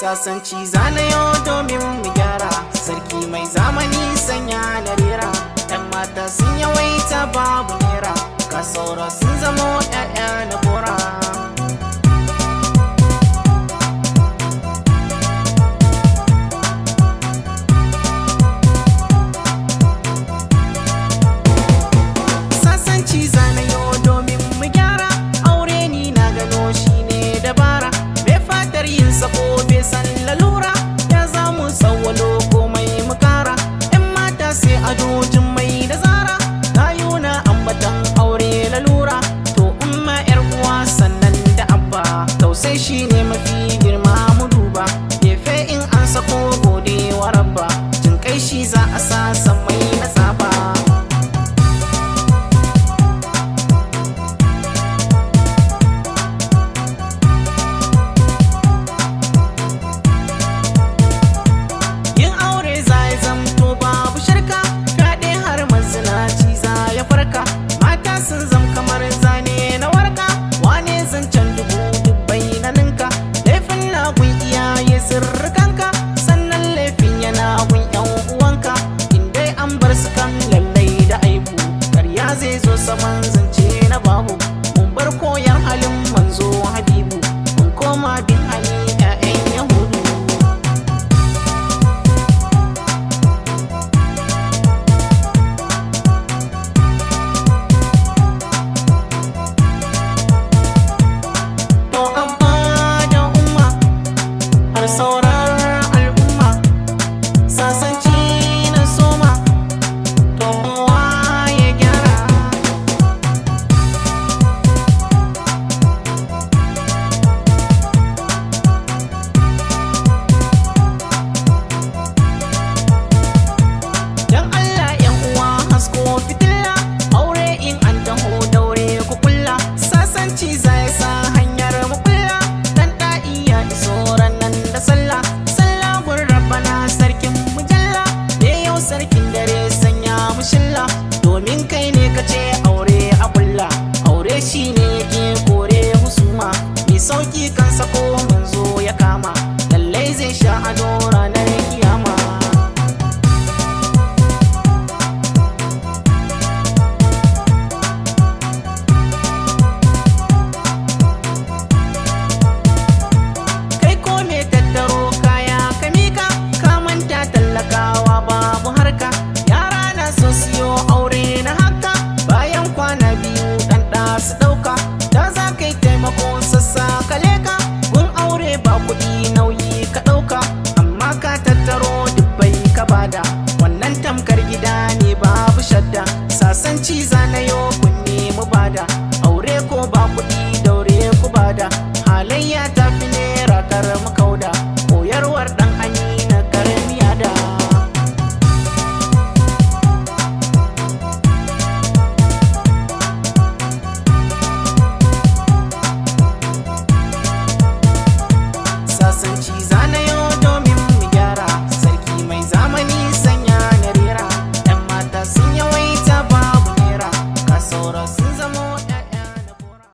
sasanci zanayo domin mu gyara, sarki mai zamani sanya na rera. Yan mata sun yawaita babu nera, ka saura sun zamo 'ya'ya na bora. Sasanci zanayo domin mu gyara, aure ni na gano shi ne dabara. Bai fatar yin sako bai san lalura, ya zamu tsawwalo komai mu kara. 'Yan mata sai adojin mai da zara, rayuna ambatan aure lalura. To umma 'yar uwa sannan da abba, tausai shi ne mafi girma mu duba. Gefe in an sako gode wa rabba, jin kai shi za a sa mai na tsaba. Mata sun zam kamar zane na warka, wane zancen dubu dubbai na ninka. Laifin na gun iyaye sirrikanka, sannan laifin yana gun 'yan uwanka. In dai an bar su kan lallai da aibu, karya zai zo saman zance na babu. Mun bar koyar halin manzo habibu, mun koma bin hali 'ya'yan yahudu. Sauran al'umma sasanci na soma, to kowa ya gyara. Dan Allah 'yan uwa hasko fitilla, aure in an taho daure ku kulla. Sasanci zai sa hanyar mu kulla, dan da'iya iso ranan da sallah. Sallah gun rabbana sarkin mujalla, da yau sarkin dare sanya mu shilla. Domin kai ne kace aure a kulla, aure shine yake kore husuma, mai sauki kan sako